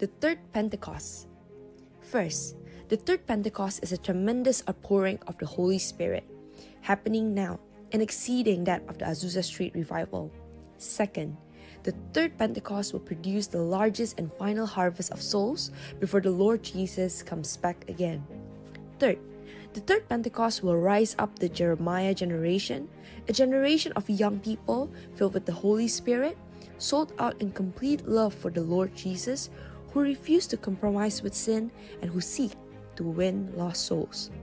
The third Pentecost. First, the third Pentecost is a tremendous outpouring of the Holy Spirit, happening now and exceeding that of the Azusa Street revival. Second, the third Pentecost will produce the largest and final harvest of souls before the Lord Jesus comes back again. Third, the third Pentecost will rise up the Jeremiah generation, a generation of young people filled with the Holy Spirit, sold out in complete love for the Lord Jesus, who refuse to compromise with sin and who seek to win lost souls.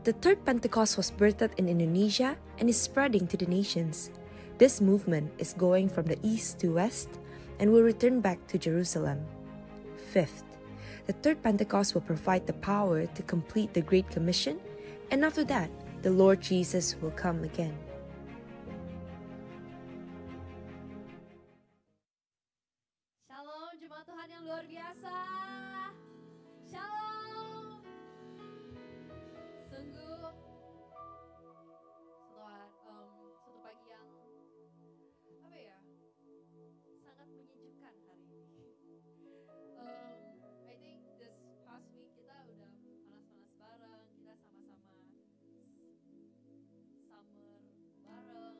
The third Pentecost was birthed in Indonesia and is spreading to the nations. This movement is going from the east to west and will return back to Jerusalem. Fifth, the third Pentecost will provide the power to complete the Great Commission, and after that, the Lord Jesus will come again. Shalom, jemaat Tuhan yang luar biasa. Shalom. Sungguh satu pagi yang sangat menyejukkan hari ini. I think this past week kita udah panas-panas bareng, kita sama-sama summer bareng,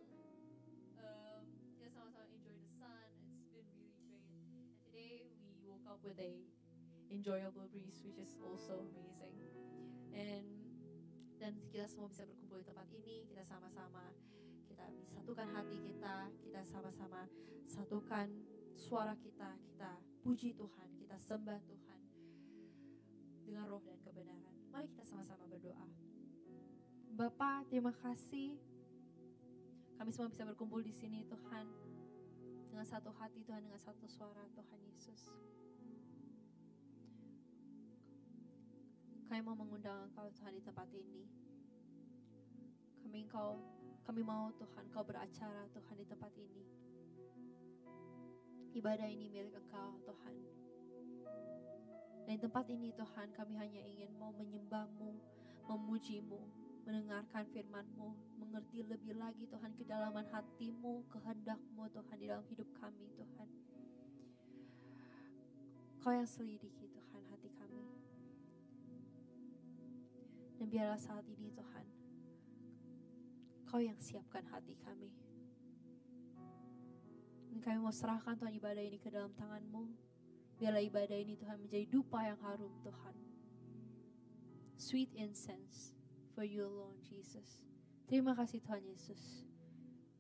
kita sama-sama enjoy the sun. It's been really great. And today we woke up with a enjoyable breeze, which is also amazing. Dan kita semua bisa berkumpul di tempat ini, kita sama-sama kita satukan hati kita, kita sama-sama satukan suara kita, kita puji Tuhan, kita sembah Tuhan dengan roh dan kebenaran. Mari kita sama-sama berdoa. Bapa, terima kasih kami semua bisa berkumpul di sini Tuhan, dengan satu hati Tuhan, dengan satu suara Tuhan Yesus. Kami mau mengundang Engkau Tuhan di tempat ini. Kami mau Tuhan Kau beracara Tuhan di tempat ini. Ibadah ini milik Engkau Tuhan. Dan di tempat ini Tuhan kami hanya ingin mau menyembah-Mu, memuji-Mu, mendengarkan firman-Mu, mengerti lebih lagi Tuhan kedalaman hati-Mu, kehendak-Mu Tuhan di dalam hidup kami Tuhan. Kau yang selidiki Tuhan hati kami. Dan biarlah saat ini Tuhan, Kau yang siapkan hati kami. Dan kami mau serahkan Tuhan ibadah ini ke dalam tangan-Mu. Biarlah ibadah ini Tuhan menjadi dupa yang harum Tuhan. Sweet incense for you alone Jesus. Terima kasih Tuhan Yesus.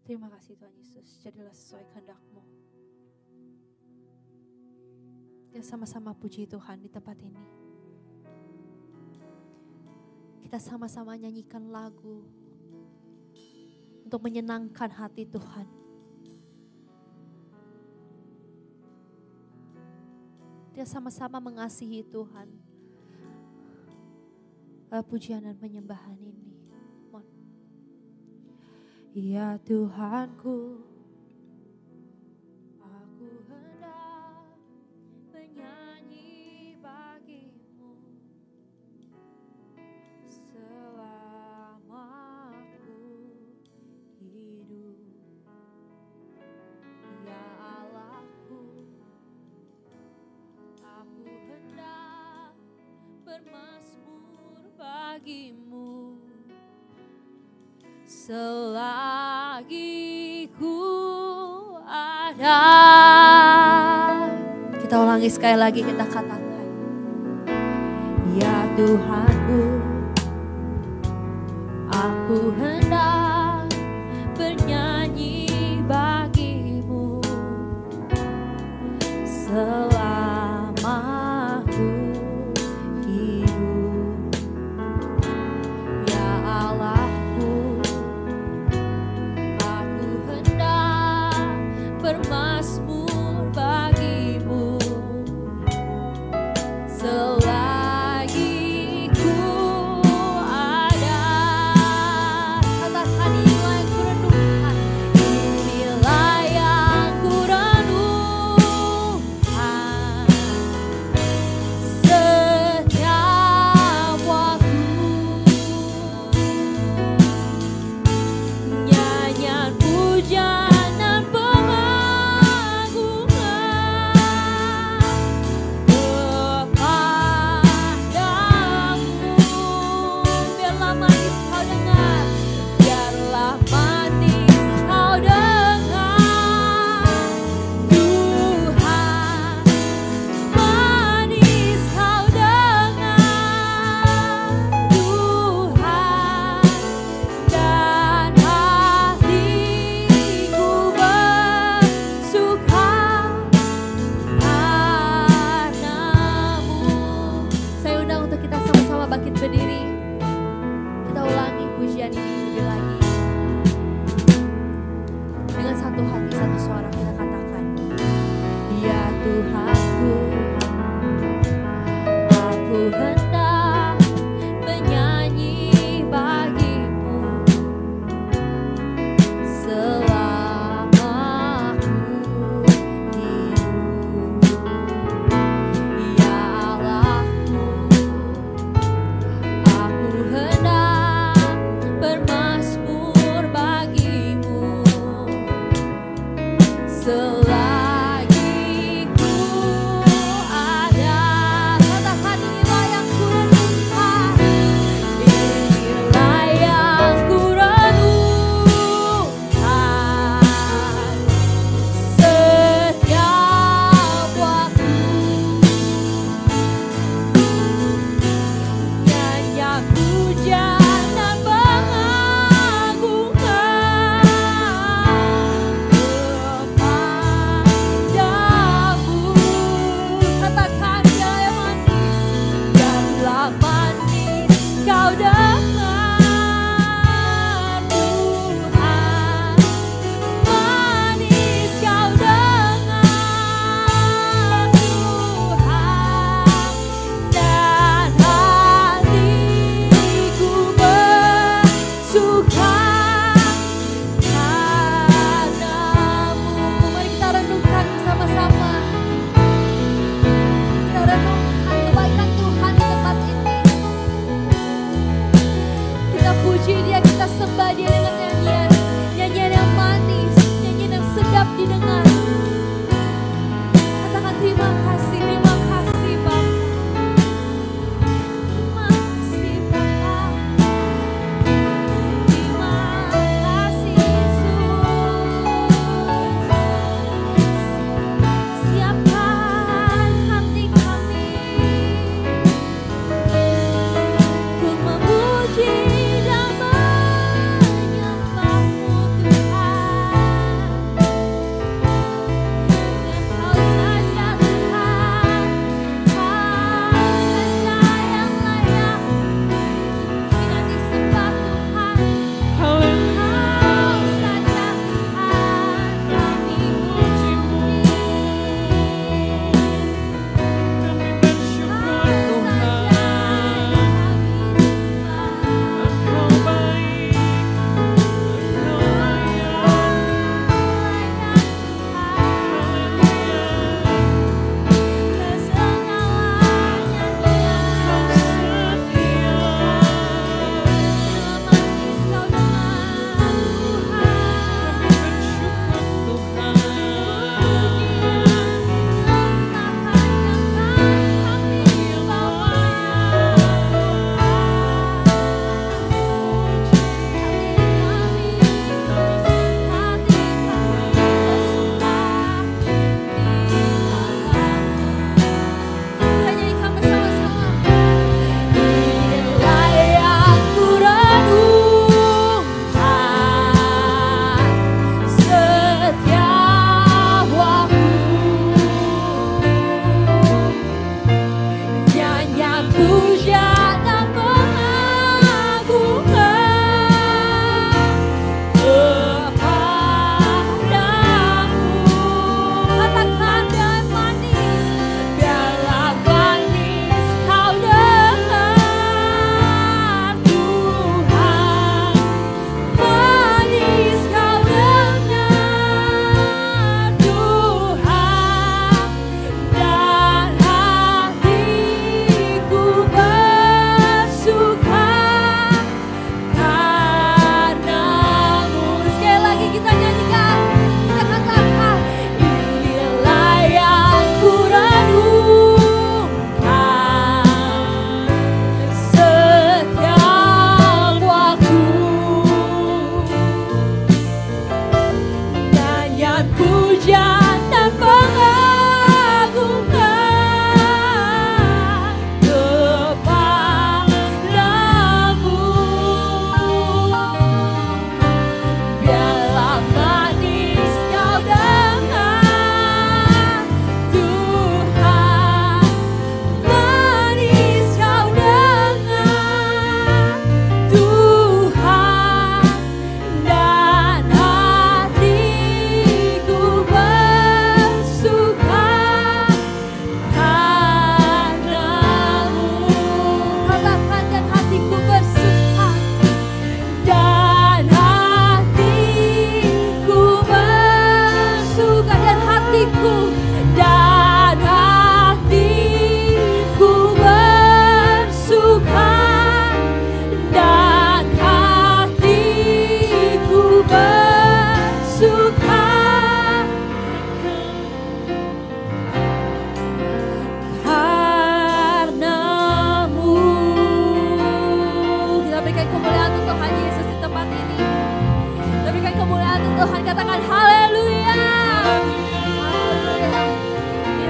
Terima kasih Tuhan Yesus. Jadilah sesuai kehendak-Mu. Kita sama-sama puji Tuhan di tempat ini. Kita sama-sama nyanyikan lagu untuk menyenangkan hati Tuhan. Kita sama-sama mengasihi Tuhan. Pujian dan penyembahan ini. Ya Tuhanku, aku hendak menyanyi bagi-Mu selama aku hidup. Ya Allahku, aku hendak bermazmur bagi-Mu selagi ku ada. Kita ulangi sekali lagi, kita katakan, ya Tuhanku, aku hendak bernyanyi bagi-Mu selama aku hidup. Ya Allahku, aku hendak bermazmur bagi-Mu selagi ku ada. Katakan, inilah yang kurenungkan, inilah yang kurenungkan. Tuhanku, aku hendak menyanyi bagimu selama aku hidup. Ya Allahku, aku hendak bermazmur bagimu selagi ku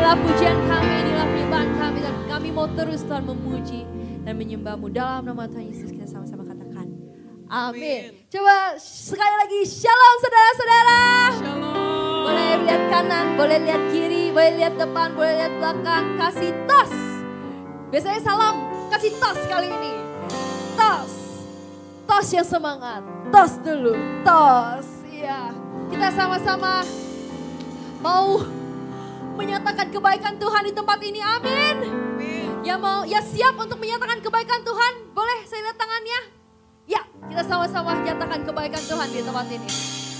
inilah pujian kami, inilah penyembahan kami, dan kami mau terus Tuhan memuji dan menyembah-Mu. Dalam nama Tuhan Yesus kita sama-sama katakan amin. Coba sekali lagi shalom saudara-saudara. Shalom. Boleh lihat kanan, boleh lihat kiri, boleh lihat depan, boleh lihat belakang. Kasih tos. Biasanya salam, kasih tos kali ini. Tos. Tos yang semangat. Tos dulu. Tos. Iya. Kita sama-sama mau menyatakan kebaikan Tuhan di tempat ini. Amin. Ya siap untuk menyatakan kebaikan Tuhan. Boleh saya lihat tangannya? Ya, kita sama-sama nyatakan kebaikan Tuhan di tempat ini.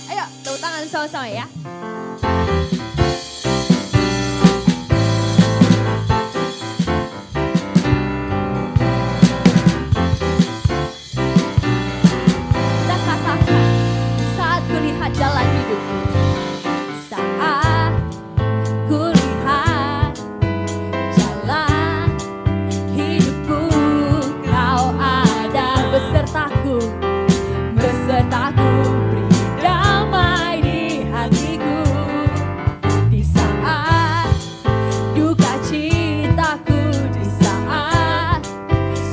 Ayo, tepuk tangan sama-sama ya. Kita katakan saat kulihat jalan hidup. Saat kulihat jalan hidupku, Kau ada besertaku, besertaku, beri damai di hatiku. Di saat duka citaku, di saat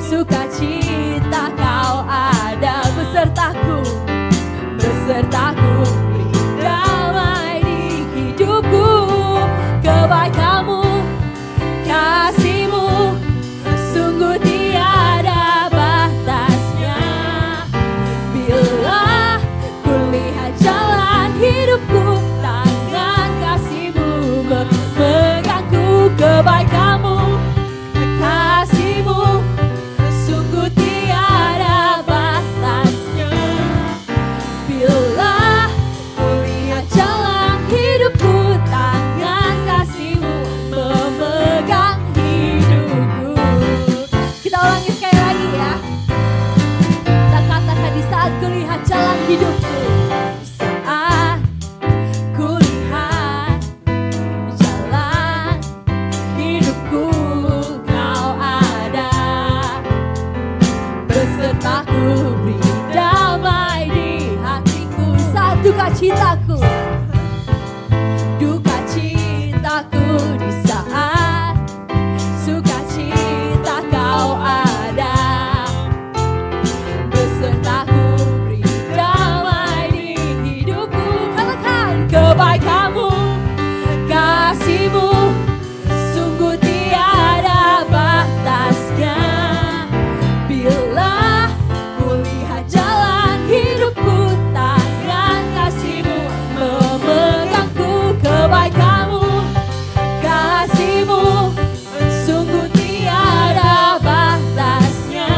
sukacita, Kau ada besertaku, besertaku, beri damai di hidupku. Kebaikan-Mu, kasih-Mu, sungguh tiada batasnya. Bila kulihat jalan hidupku, tangan kasih-Mu memegangku. Kebaikan-Mu, kasih-Mu, sungguh tiada batasnya. Bila kulihat jalan hidupku, tangan kasih-Mu memegang hidupku. Kita ulangi sekali lagi ya. Kita katakan di saat kulihat jalan hidupku, saat kulihat jalan hidupku, Kau ada besertaku, beri damai di hatiku. Saat duka citaku, duka citaku, di saat sukacita, Kau ada besertaku, beri damai di hidupku. Katakan kebaikan-Mu, kasih-Mu, sungguh tiada batasnya. Bila kulihat jalan hidupku, tangan kasih-Mu memegangku. Kebaikan-Mu, kasih-Mu, sungguh tiada batasnya.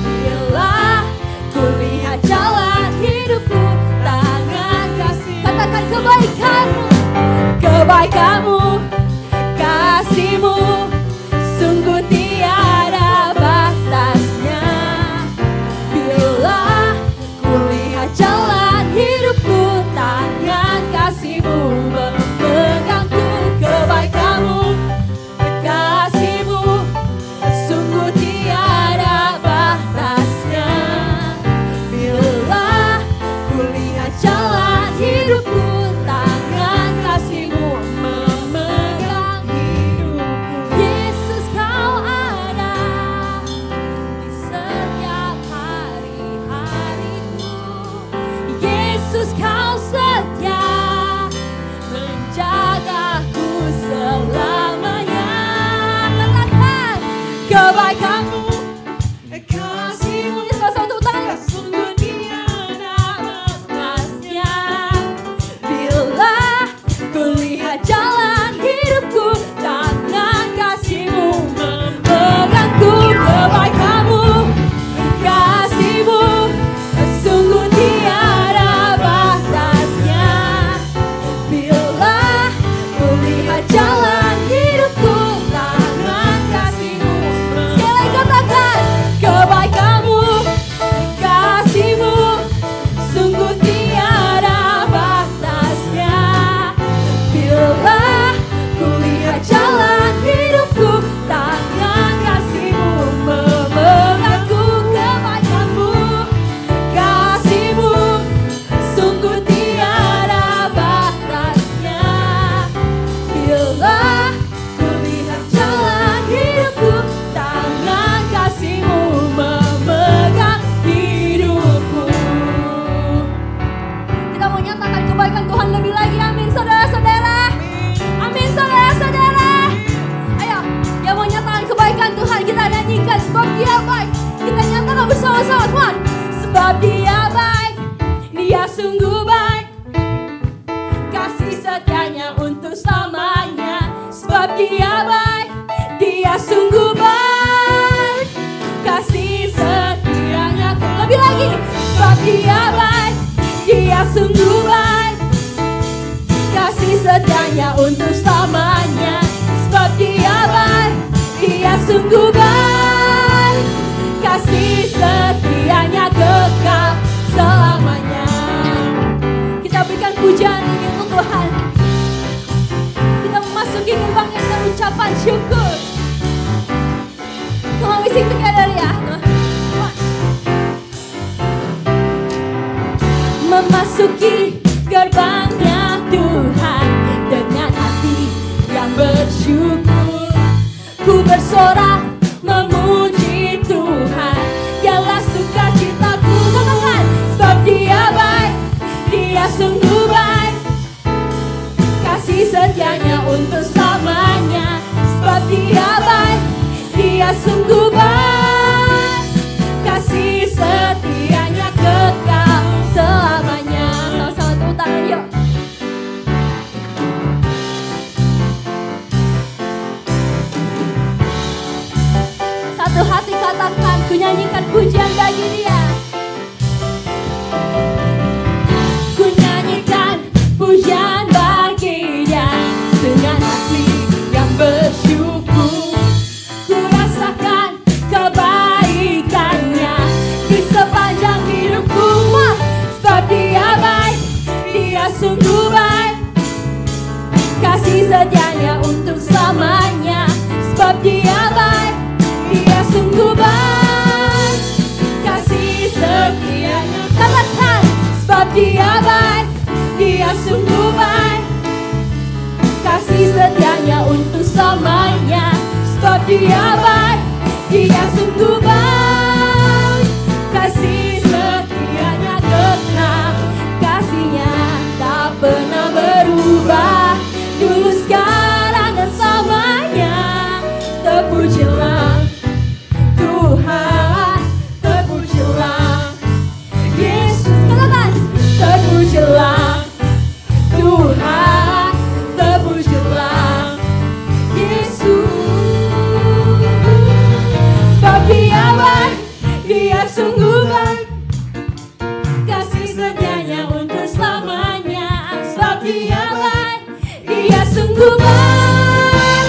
Bila kulihat jalan hidupku, tangan kasih. Katakan kebaikan-Mu, kebaikan-Mu, kasih-Mu, sungguh tiada batasnya. Bila kulihat jalan hidupku, tangan kasih-Mu memegangku. Kebaikan-Mu, kasih-Mu, sungguh tiada batasnya. Bila kulihat jalan hidupku, tangan kasih-Mu setianya untuk selamanya. Sebab Dia baik, Dia sungguh baik. Kasih setianya lebih lagi. Sebab Dia baik, Dia sungguh baik. Kasih setianya untuk selamanya. Sebab Dia baik, Dia sungguh baik. Kasih setianya kekal selamanya. Kita berikan pujian ini untuk Tuhan. Kita memasuki gerbangnya dengan ucapan syukur. Come on, we sing together ya. Memasuki gerbangnya Tuhan dengan hati yang bersyukur. Ku bersorak memuji Tuhan, dialah sukacitaku. Katakan, sebab Dia baik, Dia sungguh baik. Kasih setianya untuk selamanya. Sebab Dia baik, Dia sungguh baik. Kasih setianya kekal selamanya. Sama-sama tepuk tangan yuk. Satu hati katakan, ku nyanyikan pujian bagi Dia. Ku nyanyikan pujian bagi Dia dengan hati yang bersyukur. Ku rasakan kebaikannya di sepanjang hidupku. Sebab Dia baik, Dia sungguh baik. Kasih setianya untuk selamanya. Sebab Dia baik, Dia sungguh baik. Kasih setianya. Katakan, sebab Dia baik, Dia sungguh baik. Kasih setianya untuk selamanya. Sebab Dia baik, Dia sungguh baik. Kasih setianya kekal. Kasihnya tak pernah berubah. Dulu, sekarang, dan selamanya. Terpujilah Tuhan, terpujilah Yesus. Katakan, terpujilah Tuhan, terpujilah Yesus. Sebab Dia baik, Dia sungguh baik. Kasih setianya untuk selamanya. Sebab Dia baik, Dia sungguh baik.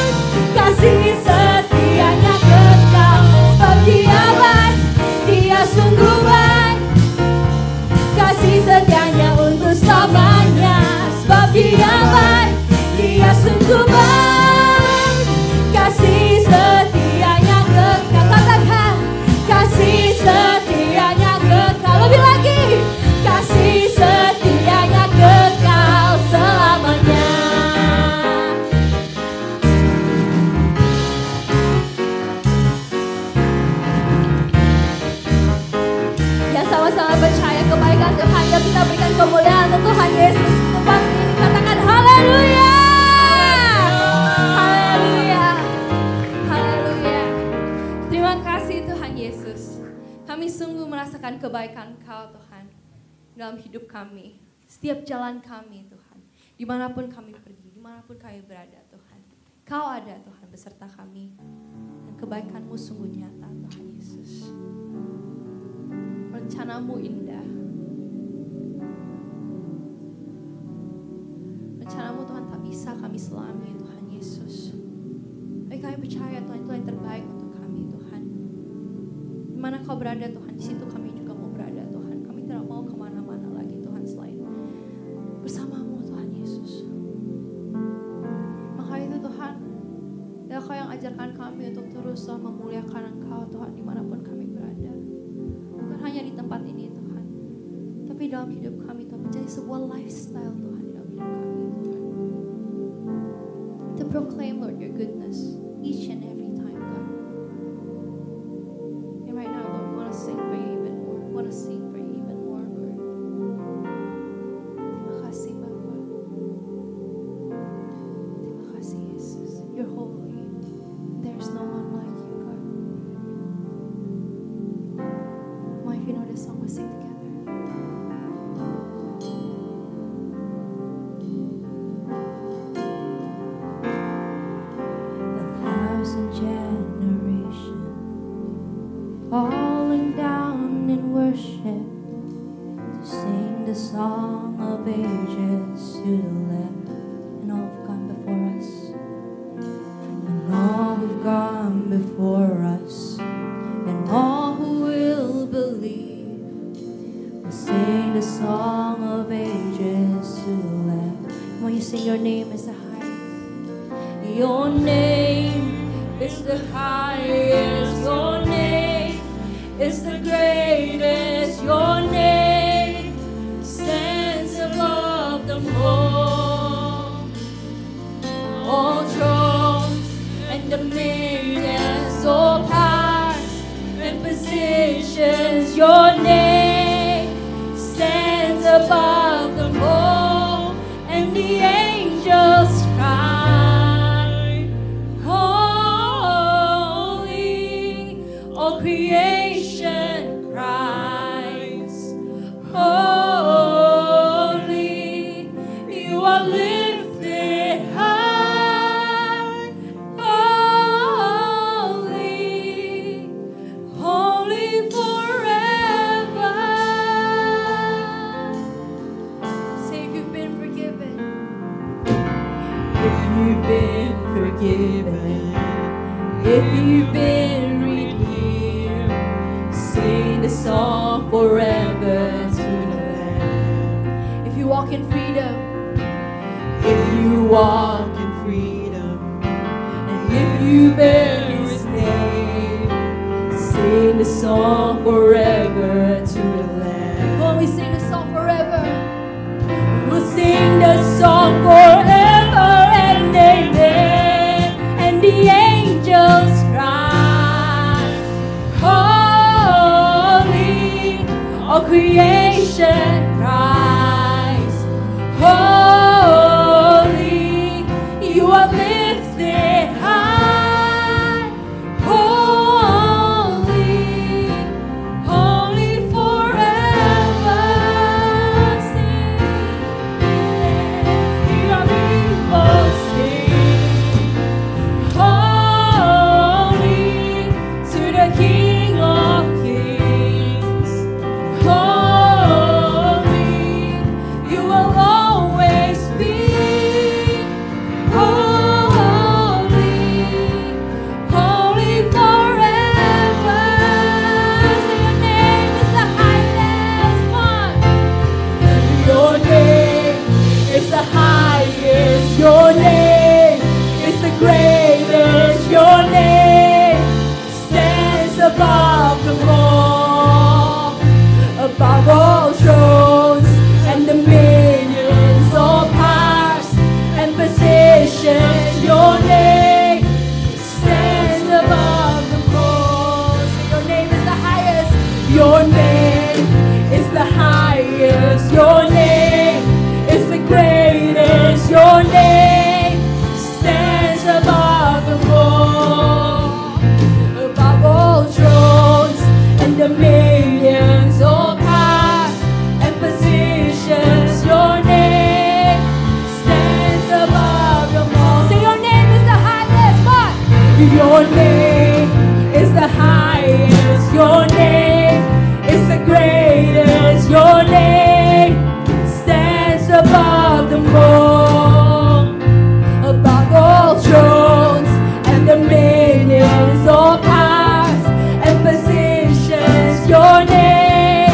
Kasih setianya kekal. Sebab Dia baik, Dia sungguh baik. Kasih setianya untuk selamanya. Sebab Dia baik, Dia sungguh baik. Kasih setianya kekal. Katakan, kasih setianya kekal. Lebih lagi, kasih setianya kekal selamanya. Yang sama-sama percaya kebaikan Tuhan, yang kita berikan kemuliaan untuk Tuhan Yesus. Tempat ini katakan haleluya. Haleluya. Haleluya. Terima kasih Tuhan Yesus. Kami sungguh merasakan kebaikan Kau Tuhan dalam hidup kami. Setiap jalan kami Tuhan. Dimanapun kami pergi, dimanapun kami berada Tuhan. Kau ada Tuhan beserta kami. Dan kebaikan-Mu sungguh nyata Tuhan Yesus. Rencana-Mu indah. Rencana-Mu Tuhan tak bisa kami selami Tuhan Yesus. Tapi kami percaya Tuhan itu yang terbaik untuk kami Tuhan. Di mana Kau berada Tuhan, di situ kami juga mau berada Tuhan. Kami tidak mau kemana-mana lagi Tuhan selain bersama-Mu Tuhan Yesus. Maka itu Tuhan, ya Kau yang ajarkan kami untuk terus Tuhan memuliakan Engkau Tuhan dimanapun kami berada. Bukan hanya di tempat ini Tuhan, tapi dalam hidup kami Tuhan menjadi sebuah lifestyle Tuhan dalam hidup kami Tuhan. To proclaim Lord your goodness each and every time God. And right now Lord, we want to sing for you even more. We want to sing for you even more Lord. Terima kasih Bapa. Terima kasih Yesus. You're holy. There's no one like you God. Well, if you know this song, we'll sing together. falling down in worship to sing the song of ages to the Lamb. And all who've gone before us, and all who've gone before us, and all who will believe will sing the song of ages to the Lamb. When you sing, your name is the highest. Your name is the highest. Your name is the greatest. Your name stands above them all. All thrones and dominions, all powers and positions. Your name stands above them all. And the angels cry, holy. All creation cries, holy. You are lifted high, holy, holy forever. Say if you've been forgiven. If you've been forgiven, if you've been redeemed, sing the song forever to the Lamb. If you walk in freedom, if you walk in freedom, and if you bear His name, sing the song forever to the Lamb. When we sing the song forever, we'll sing the song forever and amen. And the angels cry, holy. All creation cries, holy. You are lifted high, holy, holy forever. Sing, hear our people sing, holy to the King of Kings, holy. You will always be holy, holy forever. Say your name is the highest one. Your name is the highest. Your name is the greatest. Your name stands above them all, above all thrones and dominions, all powers and positions. Your name stands above them all. Say your name is the highest. Your name is the highest. Your name is the greatest. Your name stands above them all, above all thrones and dominions, all powers and positions. Your name stands above them all. Say your name is the highest. What? Your name is the highest. Your name is the greatest. Your name stands above them all, above all thrones and dominions, all powers and positions. Your name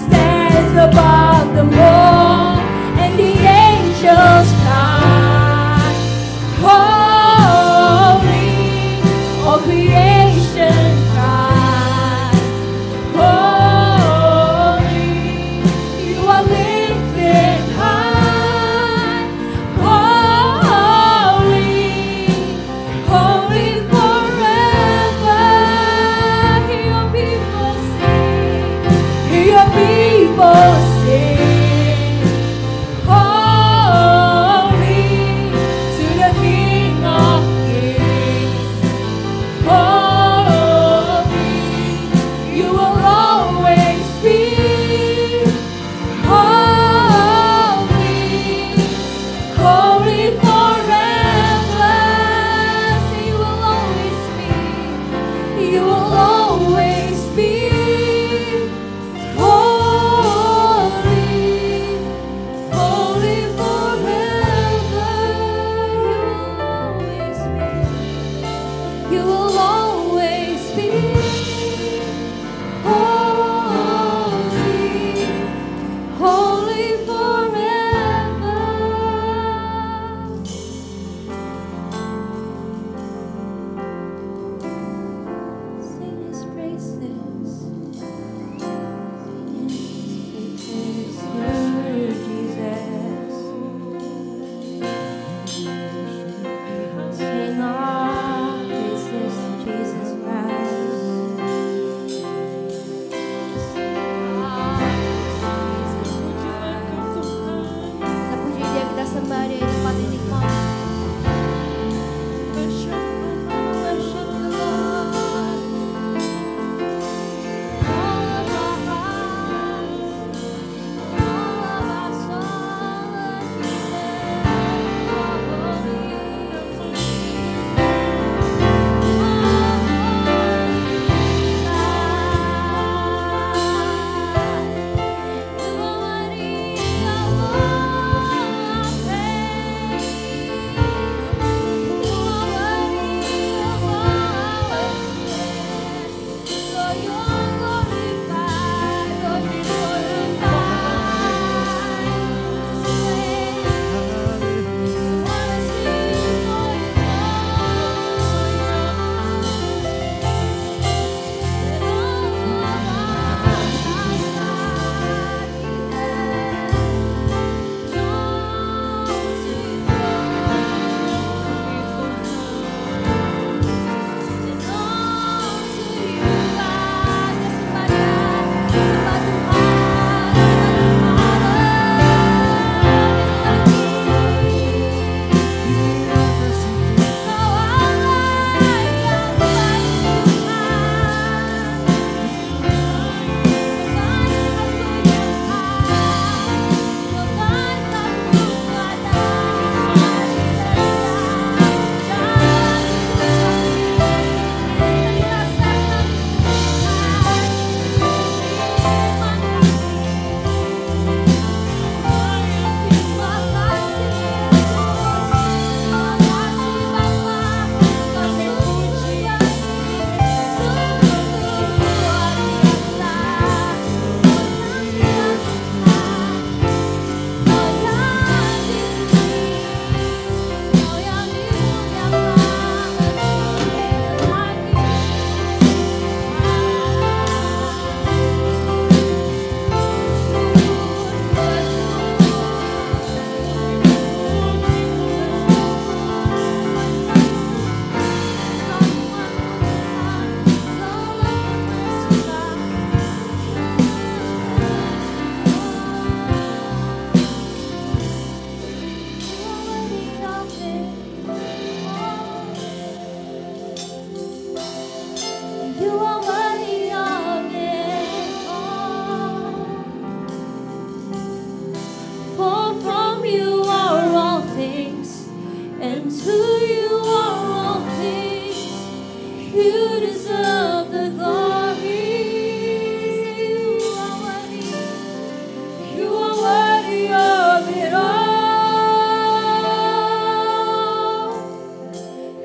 stands above them all. And the angels cry, holy. All creation cries,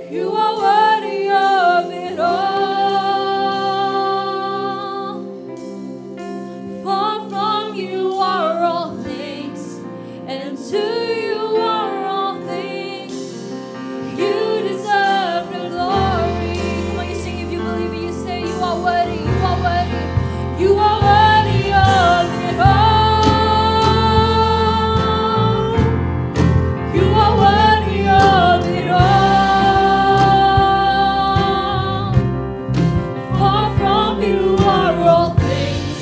You are worthy of it all. For from you are all things, and to you are all things. You deserve the glory. Come on, you sing if you believe it. You say you are worthy, you are worthy. You are worthy of it all. You are worthy of it all. For from you are all things,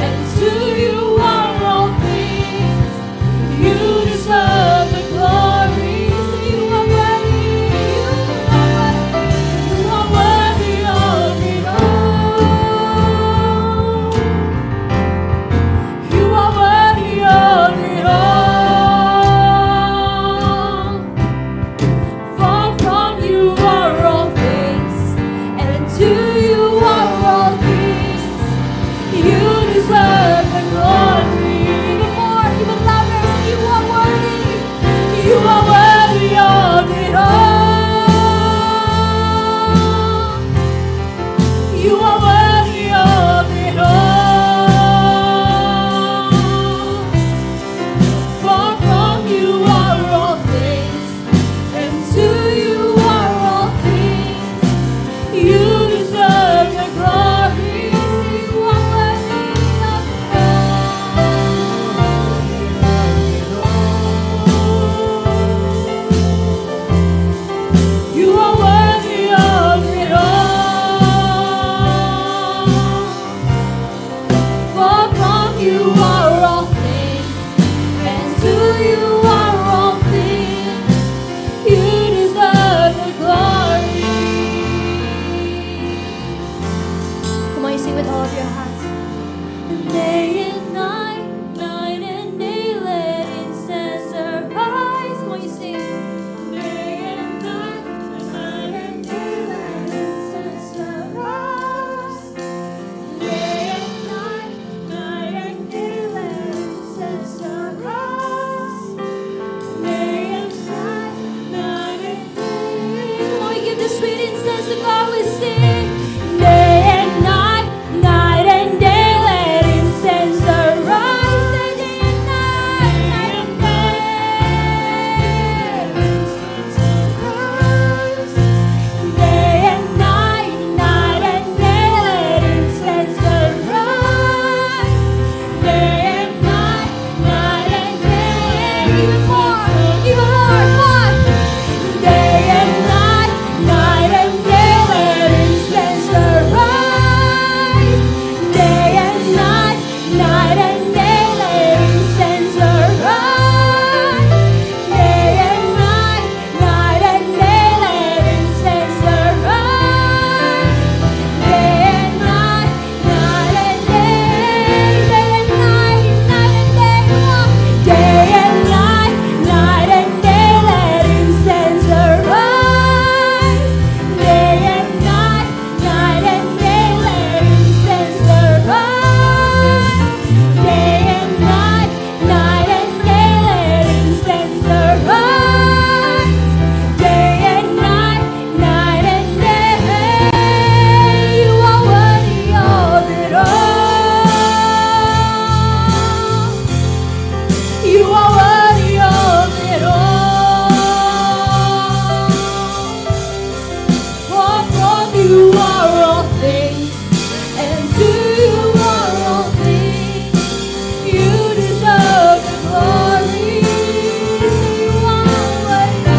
and to you are all things. You deserve the glory. So you are worthy, you are worthy of it all. You are worthy of it all. For from you are all things, and to you are all things. You deserve the glory. Even more, even louder, say you are worthy. You are worthy of it all. You are worthy of it all. For from you are all things, and to you are all things. You deserve the glory. You are worthy of it all. You are worthy of it all. For from you are all things, and to you are all things. You deserve the glory. Come on, you sing with all of your hearts. Day and night, night and day, let incense arise. Come on, you sing. Day and night, night and day, let incense arise. Day and night, night and day, let incense arise. Day and night, night and day. Come on, we give the sweet incense to God. We sing. Day and night, night and day, let incense arise. Say day and night, night and day, incense arise. Day and night, night and day, let incense arise. Day and night, night and day, even more, come on. Day and night, night and day, let incense arise. Day and night, night and day, let incense arise. Day and night, night and day, let incense arise. Day and night, night and day, day and night, night and day, come on. Day and night, night and day, let incense arise. Day and night, night and day, let incense arise. Day and night, night and day, let incense arise. Day and night, night and day, you are worthy of it all. You are worthy of it all. For from you are all things, and to you are all things. You deserve the glory. You are worthy.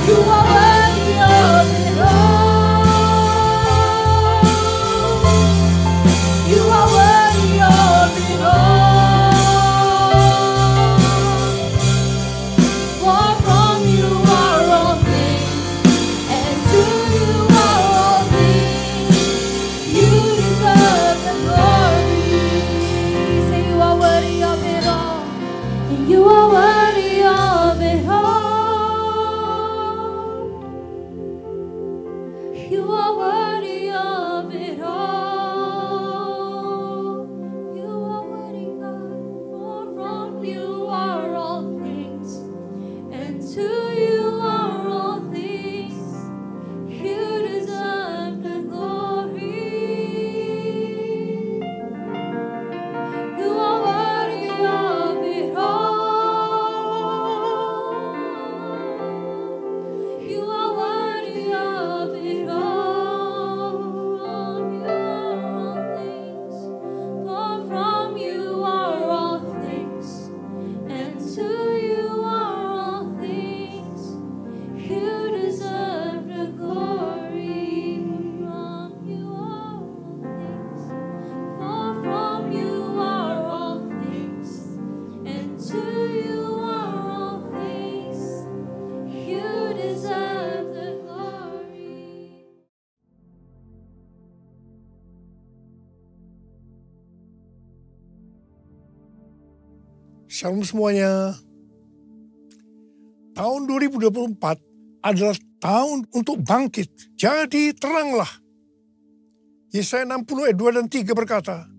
You are worthy of it all. You are worthy of it all. For from you are all things, and to you are all things. You deserve the glory. Say you are worthy of it all, and you are worthy of it all. You are worthy of it all. You are worthy, God. For from you are all things, and to you are all things. Shalom semuanya. Tahun 2024 adalah tahun untuk bangkit. Jadi teranglah. Yesaya 60 ayat 2 dan 3 berkata,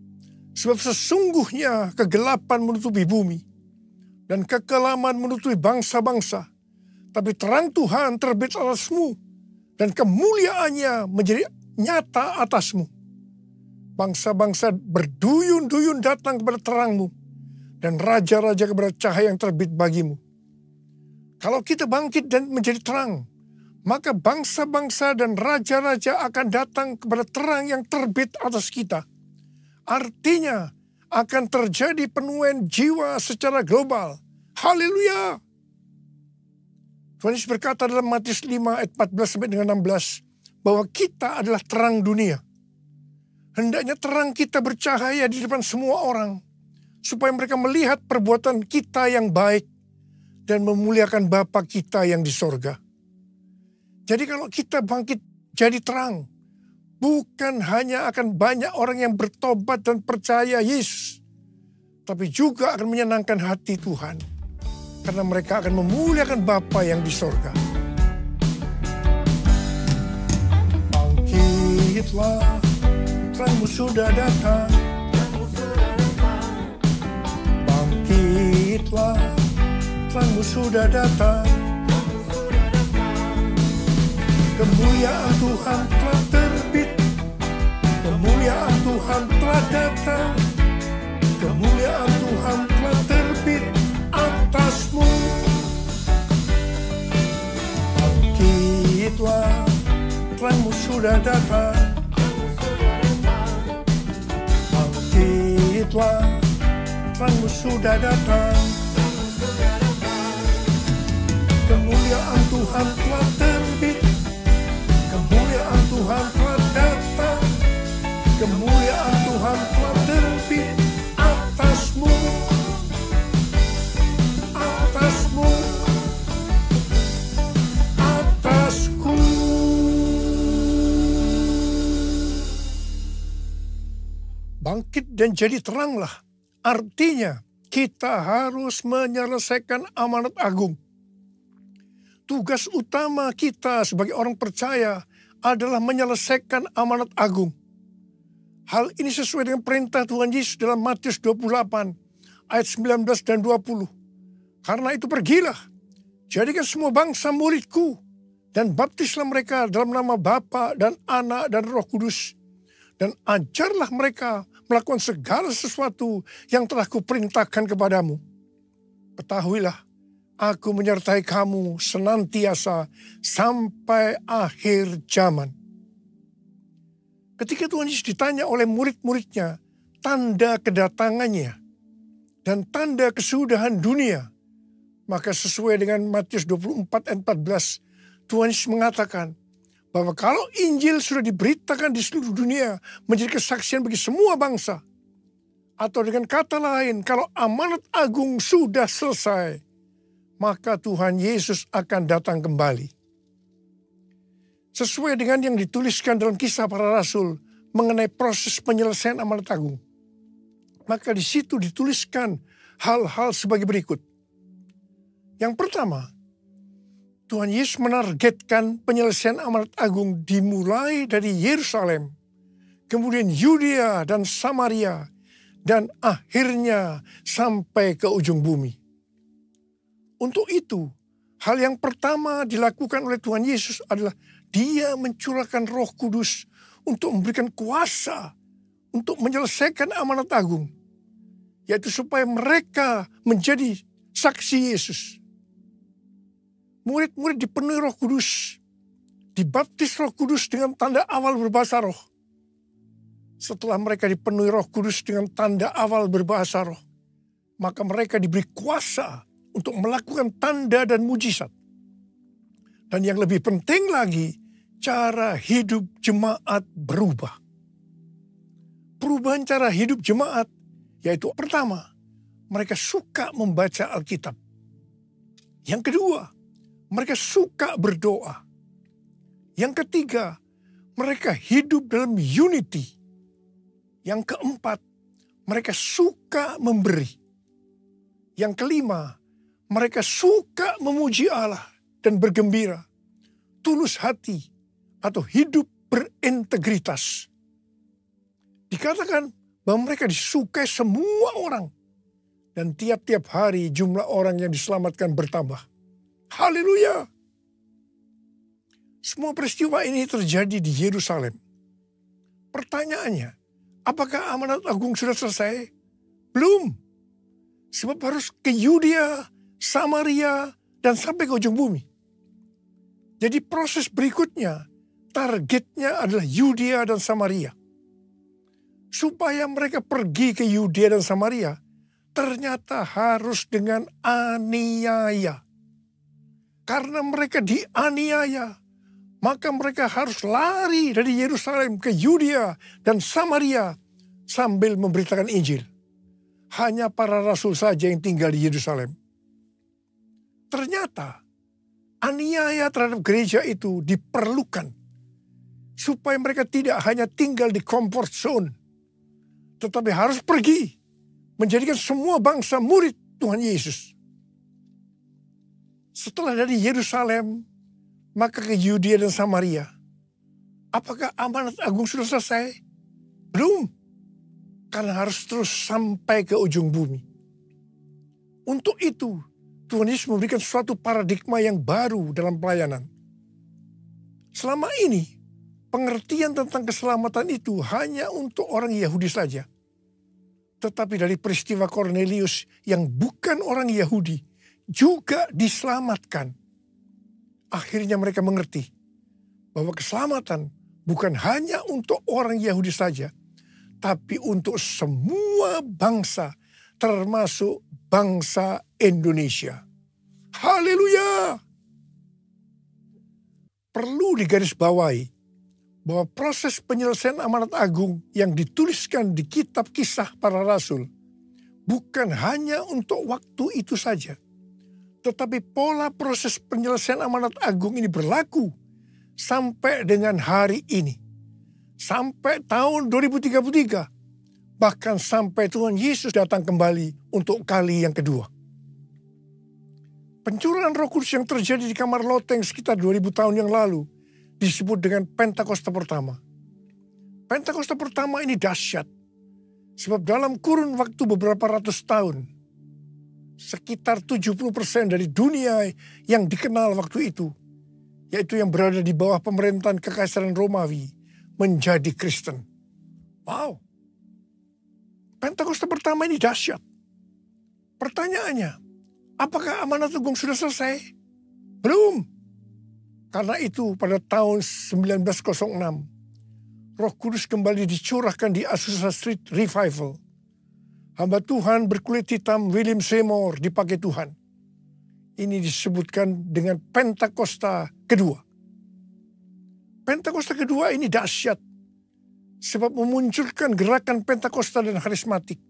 sebab sesungguhnya kegelapan menutupi bumi dan kekelaman menutupi bangsa-bangsa. Tapi terang Tuhan terbit atasmu dan kemuliaannya menjadi nyata atasmu. Bangsa-bangsa berduyun-duyun datang kepada terangmu dan raja-raja kepada cahaya yang terbit bagimu. Kalau kita bangkit dan menjadi terang, maka bangsa-bangsa dan raja-raja akan datang kepada terang yang terbit atas kita. Artinya akan terjadi penuaian jiwa secara global. Haleluya! Tuhan Yesus berkata dalam Matius 5 ayat 14 sampai dengan 16 bahwa kita adalah terang dunia. Hendaknya terang kita bercahaya di depan semua orang, supaya mereka melihat perbuatan kita yang baik dan memuliakan Bapa kita yang di sorga. Jadi kalau kita bangkit jadi terang, bukan hanya akan banyak orang yang bertobat dan percaya Yesus, tapi juga akan menyenangkan hati Tuhan, karena mereka akan memuliakan Bapa yang di sorga. Bangkitlah, terangmu sudah datang. Bangkitlah, terangmu sudah datang. Kemuliaan Tuhan telah terbit. Kemuliaan Tuhan telah datang. Kemuliaan Tuhan telah terbit atasmu. Bangkitlah, terangmu sudah datang. Bangkitlah, terangmu sudah datang. Kemuliaan Tuhan telah terbit. Kemuliaan Tuhan telah datang. Kemuliaan Tuhan telah terbit atasmu. Atasmu. Atasku. Bangkit dan jadi teranglah. Artinya kita harus menyelesaikan amanat agung. Tugas utama kita sebagai orang percaya adalah menyelesaikan amanat agung. Hal ini sesuai dengan perintah Tuhan Yesus dalam Matius 28 ayat 19 dan 20. Karena itu pergilah, jadikan semua bangsa muridku dan baptislah mereka dalam nama Bapa dan Anak dan Roh Kudus. Dan ajarlah mereka melakukan segala sesuatu yang telah kuperintahkan kepadamu. Ketahuilah, aku menyertai kamu senantiasa sampai akhir zaman. Ketika Tuhan Yesus ditanya oleh murid-muridnya tanda kedatangannya dan tanda kesudahan dunia, maka sesuai dengan Matius 24 ayat 14, Tuhan Yesus mengatakan bahwa kalau Injil sudah diberitakan di seluruh dunia menjadi kesaksian bagi semua bangsa, atau dengan kata lain, kalau amanat agung sudah selesai, maka Tuhan Yesus akan datang kembali. Sesuai dengan yang dituliskan dalam Kisah Para Rasul mengenai proses penyelesaian amanat agung, maka di situ dituliskan hal-hal sebagai berikut. Yang pertama, Tuhan Yesus menargetkan penyelesaian amanat agung dimulai dari Yerusalem, kemudian Yudea dan Samaria, dan akhirnya sampai ke ujung bumi. Untuk itu, hal yang pertama dilakukan oleh Tuhan Yesus adalah Dia mencurahkan Roh Kudus untuk memberikan kuasa untuk menyelesaikan amanat agung, yaitu supaya mereka menjadi saksi Yesus. Murid-murid dipenuhi Roh Kudus, dibaptis Roh Kudus dengan tanda awal berbahasa roh. Setelah mereka dipenuhi Roh Kudus dengan tanda awal berbahasa roh, maka mereka diberi kuasa untuk melakukan tanda dan mujizat. Dan yang lebih penting lagi, cara hidup jemaat berubah. Perubahan cara hidup jemaat, yaitu pertama, mereka suka membaca Alkitab. Yang kedua, mereka suka berdoa. Yang ketiga, mereka hidup dalam unity. Yang keempat, mereka suka memberi. Yang kelima, mereka suka memuji Allah dan bergembira, tulus hati atau hidup berintegritas. Dikatakan bahwa mereka disukai semua orang. Dan tiap-tiap hari jumlah orang yang diselamatkan bertambah. Haleluya! Semua peristiwa ini terjadi di Yerusalem. Pertanyaannya, apakah amanat agung sudah selesai? Belum. Sebab harus ke Yudea, Samaria, dan sampai ke ujung bumi. Jadi proses berikutnya, targetnya adalah Yudea dan Samaria. Supaya mereka pergi ke Yudea dan Samaria, ternyata harus dengan aniaya. Karena mereka dianiaya, maka mereka harus lari dari Yerusalem ke Yudea dan Samaria sambil memberitakan Injil. Hanya para rasul saja yang tinggal di Yerusalem. Ternyata aniaya terhadap gereja itu diperlukan supaya mereka tidak hanya tinggal di comfort zone, tetapi harus pergi menjadikan semua bangsa murid Tuhan Yesus. Setelah dari Yerusalem, maka ke Yudea dan Samaria. Apakah amanat agung sudah selesai? Belum. Karena harus terus sampai ke ujung bumi. Untuk itu, Tuhan Yesus memberikan suatu paradigma yang baru dalam pelayanan. Selama ini, pengertian tentang keselamatan itu hanya untuk orang Yahudi saja. Tetapi dari peristiwa Kornelius yang bukan orang Yahudi juga diselamatkan. Akhirnya mereka mengerti bahwa keselamatan bukan hanya untuk orang Yahudi saja, tapi untuk semua bangsa, termasuk bangsa Indonesia. Haleluya! Perlu digarisbawahi bahwa proses penyelesaian amanat agung yang dituliskan di kitab Kisah Para Rasul bukan hanya untuk waktu itu saja, tetapi pola proses penyelesaian amanat agung ini berlaku sampai dengan hari ini, sampai tahun 2033, bahkan sampai Tuhan Yesus datang kembali untuk kali yang kedua. Pencurahan Roh Kudus yang terjadi di kamar loteng sekitar 2000 tahun yang lalu disebut dengan Pentakosta pertama. Pentakosta pertama ini dahsyat. Sebab dalam kurun waktu beberapa ratus tahun, sekitar 70% dari dunia yang dikenal waktu itu, yaitu yang berada di bawah pemerintahan Kekaisaran Romawi, menjadi Kristen. Wow. Pentakosta pertama ini dahsyat. Pertanyaannya, apakah amanat agung sudah selesai? Belum. Karena itu pada tahun 1906, Roh Kudus kembali dicurahkan di Azusa Street Revival. Hamba Tuhan berkulit hitam William Seymour dipakai Tuhan. Ini disebutkan dengan Pentakosta kedua. Pentakosta kedua ini dahsyat, sebab memunculkan gerakan Pentakosta dan karismatik.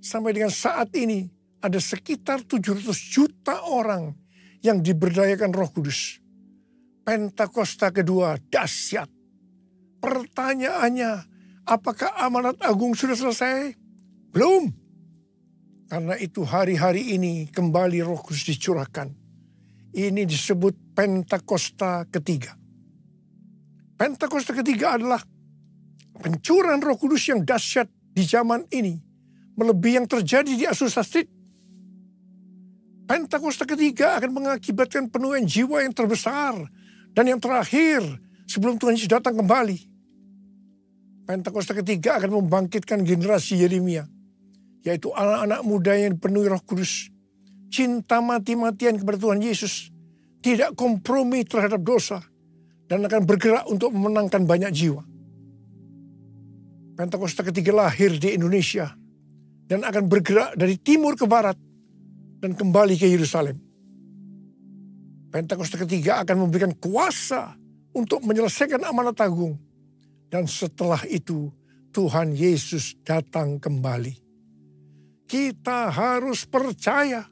Sampai dengan saat ini ada sekitar 700 juta orang yang diberdayakan Roh Kudus. Pentakosta kedua dahsyat. Pertanyaannya, apakah amanat agung sudah selesai? Belum. Karena itu hari-hari ini kembali Roh Kudus dicurahkan. Ini disebut Pentakosta ketiga. Pentakosta ketiga adalah pencurahan Roh Kudus yang dahsyat di zaman ini, melebihi yang terjadi di Azusa Street. Pentakosta ketiga akan mengakibatkan penuaian jiwa yang terbesar dan yang terakhir sebelum Tuhan Yesus datang kembali. Pentakosta ketiga akan membangkitkan generasi Yeremia, yaitu anak-anak muda yang dipenuhi Roh Kudus, cinta mati-matian kepada Tuhan Yesus, tidak kompromi terhadap dosa, dan akan bergerak untuk memenangkan banyak jiwa. Pentakosta ketiga lahir di Indonesia dan akan bergerak dari timur ke barat dan kembali ke Yerusalem. Pentakosta ketiga akan memberikan kuasa untuk menyelesaikan amanat agung. Dan setelah itu Tuhan Yesus datang kembali. Kita harus percaya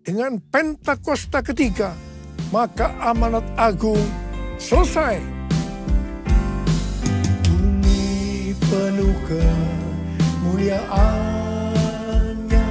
dengan Pentakosta ketiga, maka amanat agung selesai. Bumi penuh kemuliaan-Nya,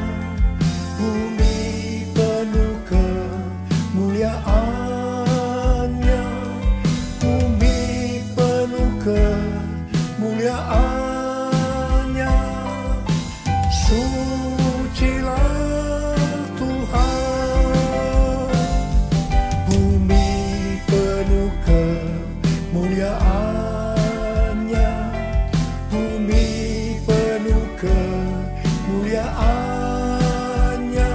kemuliaannya, bumi penuh kemuliaannya,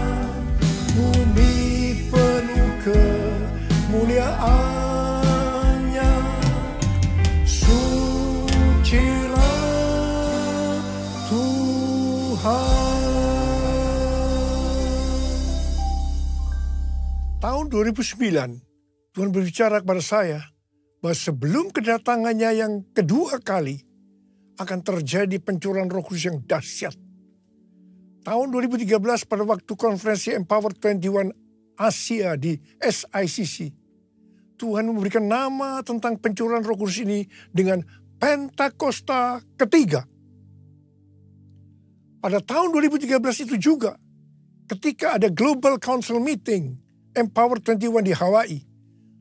bumi penuh kemuliaannya. Sucilah Tuhan. Tahun 2009, Tuhan berbicara kepada saya bahwa sebelum kedatangannya yang kedua kali akan terjadi pencurahan Roh Kudus yang dahsyat. Tahun 2013 pada waktu konferensi Empower 21 Asia di SICC, Tuhan memberikan nama tentang pencurahan Roh Kudus ini dengan Pentakosta ketiga. Pada tahun 2013 itu juga, ketika ada Global Council Meeting Empower 21 di Hawaii,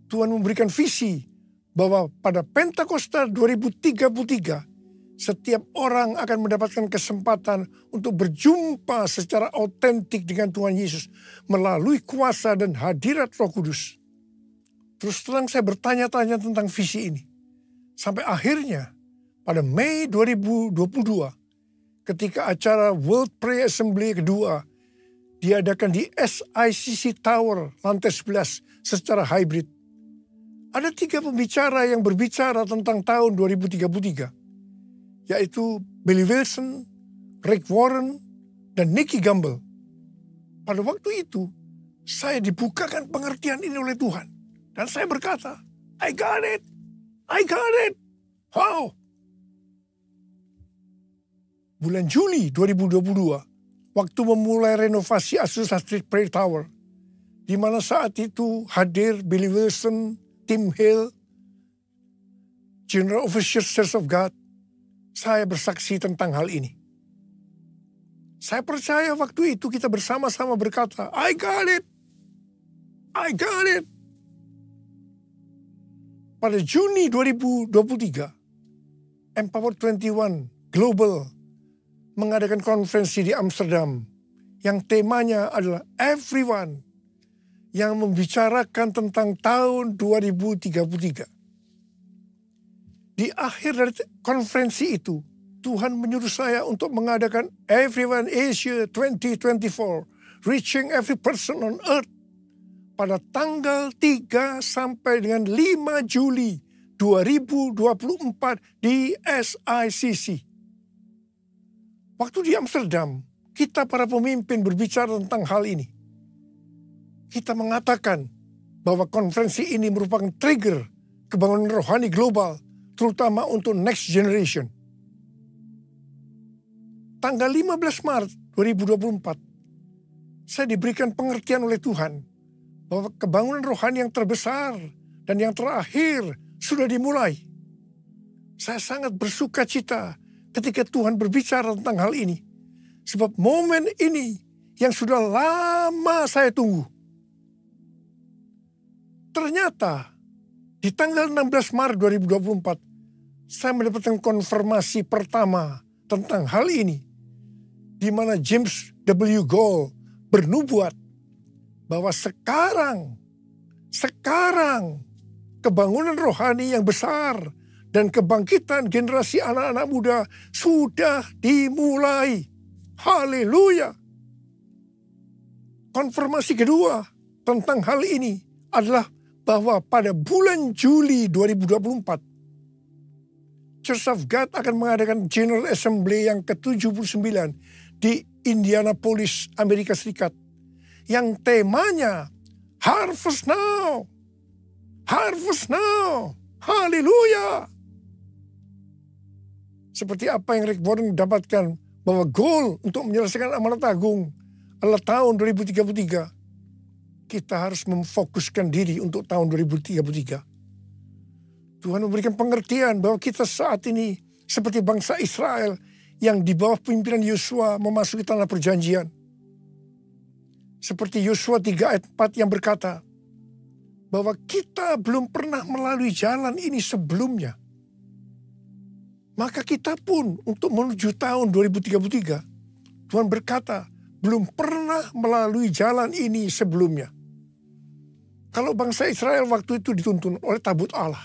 Tuhan memberikan visi bahwa pada Pentakosta 2033, setiap orang akan mendapatkan kesempatan untuk berjumpa secara autentik dengan Tuhan Yesus melalui kuasa dan hadirat Roh Kudus. Terus terang saya bertanya-tanya tentang visi ini. Sampai akhirnya pada Mei 2022, ketika acara World Prayer Assembly kedua diadakan di SICC Tower lantai 11 secara hybrid. Ada 3 pembicara yang berbicara tentang tahun 2033, yaitu Billy Wilson, Rick Warren, dan Nicky Gamble. Pada waktu itu, saya dibukakan pengertian ini oleh Tuhan. Dan saya berkata, I got it. Wow. Bulan Juli 2022, waktu memulai renovasi Azusa Street Prayer Tower, di mana saat itu hadir Billy Wilson, Tim Hill, General Overseer Church of God, saya bersaksi tentang hal ini. Saya percaya waktu itu kita bersama-sama berkata, I got it. Pada Juni 2023, Empower 21 Global mengadakan konferensi di Amsterdam yang temanya adalah Everyone, yang membicarakan tentang tahun 2033. Di akhir dari konferensi itu, Tuhan menyuruh saya untuk mengadakan Everyone Asia 2024, Reaching Every Person on Earth, pada tanggal 3 sampai dengan 5 Juli 2024 di SICC. Waktu di Amsterdam, kita para pemimpin berbicara tentang hal ini. Kita mengatakan bahwa konferensi ini merupakan trigger kebangunan rohani global, terutama untuk next generation. Tanggal 15 Maret 2024, saya diberikan pengertian oleh Tuhan bahwa kebangunan rohani yang terbesar dan yang terakhir sudah dimulai. Saya sangat bersuka cita ketika Tuhan berbicara tentang hal ini. Sebab momen ini yang sudah lama saya tunggu. Ternyata di tanggal 16 Maret 2024, saya mendapatkan konfirmasi pertama tentang hal ini. Di mana James W. Goll bernubuat bahwa sekarang kebangunan rohani yang besar dan kebangkitan generasi anak-anak muda sudah dimulai. Haleluya. Konfirmasi kedua tentang hal ini adalah bahwa pada bulan Juli 2024, Church of God akan mengadakan General Assembly yang ke-79 di Indianapolis, Amerika Serikat. Yang temanya Harvest Now. Harvest Now. Haleluya. Seperti apa yang Rick Warren dapatkan, bahwa goal untuk menyelesaikan amanat agung adalah tahun 2033. Kita harus memfokuskan diri untuk tahun 2033. Tuhan memberikan pengertian bahwa kita saat ini seperti bangsa Israel yang di bawah pimpinan Yosua memasuki tanah perjanjian. Seperti Yosua 3 ayat 4 yang berkata bahwa kita belum pernah melalui jalan ini sebelumnya. Maka kita pun untuk menuju tahun 2033, Tuhan berkata, belum pernah melalui jalan ini sebelumnya. Kalau bangsa Israel waktu itu dituntun oleh tabut Allah,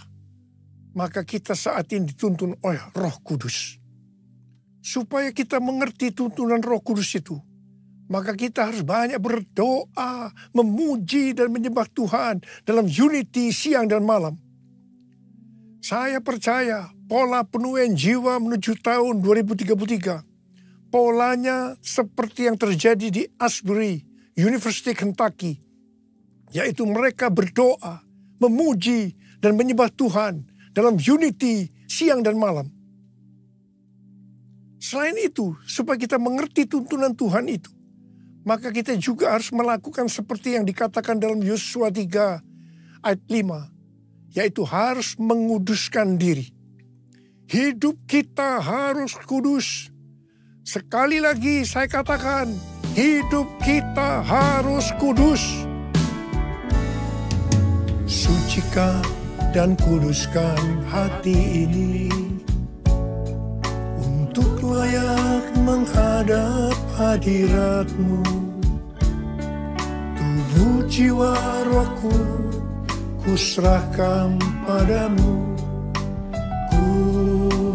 maka kita saat ini dituntun oleh Roh Kudus. Supaya kita mengerti tuntunan Roh Kudus itu, maka kita harus banyak berdoa, memuji dan menyembah Tuhan dalam unity siang dan malam. Saya percaya pola penuaian jiwa menuju tahun 2033, polanya seperti yang terjadi di Asbury, University Kentucky, yaitu mereka berdoa, memuji dan menyembah Tuhan dalam unity siang dan malam. Selain itu, supaya kita mengerti tuntunan Tuhan itu, maka kita juga harus melakukan seperti yang dikatakan dalam Yosua 3 ayat 5, yaitu harus menguduskan diri. Hidup kita harus kudus. Sekali lagi saya katakan, hidup kita harus kudus. Sucikan dan kuduskan hati ini untuk layak menghadap hadirat-Mu. Tubuh jiwa rohku kuserahkan padamu, ku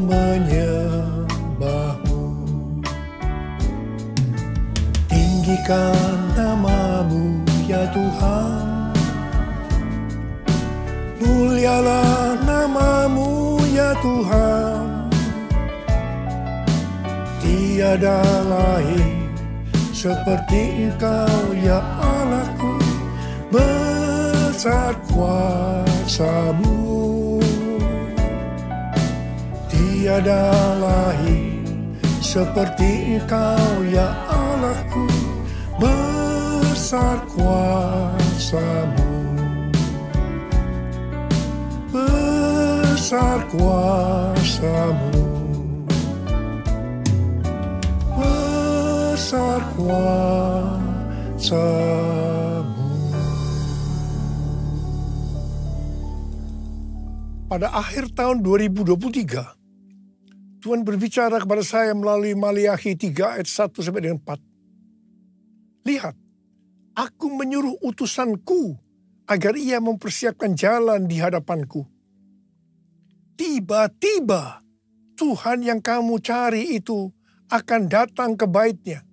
menyembah-Mu. Tinggikan nama-Mu ya Tuhan, mulialah nama-Mu ya Tuhan. Tiada lain seperti Engkau ya Allahku, besar kuasa-Mu. Tiada lain seperti Engkau ya Allahku, besar kuasa-Mu. Besar kuasa-Mu, besar kuasa-Mu. Pada akhir tahun 2023, Tuhan berbicara kepada saya melalui Maliakhi 3 ayat 1-4. Lihat, aku menyuruh utusanku agar ia mempersiapkan jalan di hadapanku. Tiba-tiba Tuhan yang kamu cari itu akan datang ke bait-Nya.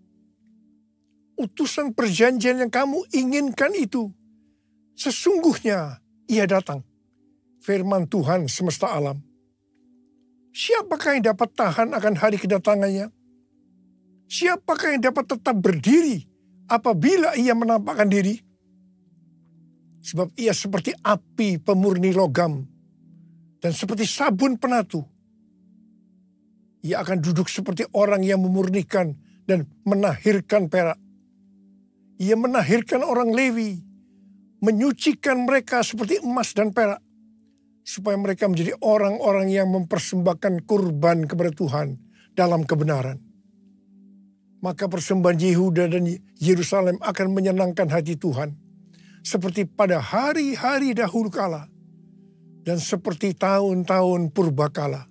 Utusan perjanjian yang kamu inginkan itu, sesungguhnya ia datang. Firman Tuhan semesta alam. Siapakah yang dapat tahan akan hari kedatangannya? Siapakah yang dapat tetap berdiri apabila ia menampakkan diri? Sebab ia seperti api pemurni logam dan seperti sabun penatu. Ia akan duduk seperti orang yang memurnikan dan menahirkan perak. Ia menahirkan orang Lewi, menyucikan mereka seperti emas dan perak, supaya mereka menjadi orang-orang yang mempersembahkan kurban kepada Tuhan dalam kebenaran. Maka persembahan Yehuda dan Yerusalem akan menyenangkan hati Tuhan, seperti pada hari-hari dahulu kala, dan seperti tahun-tahun purbakala.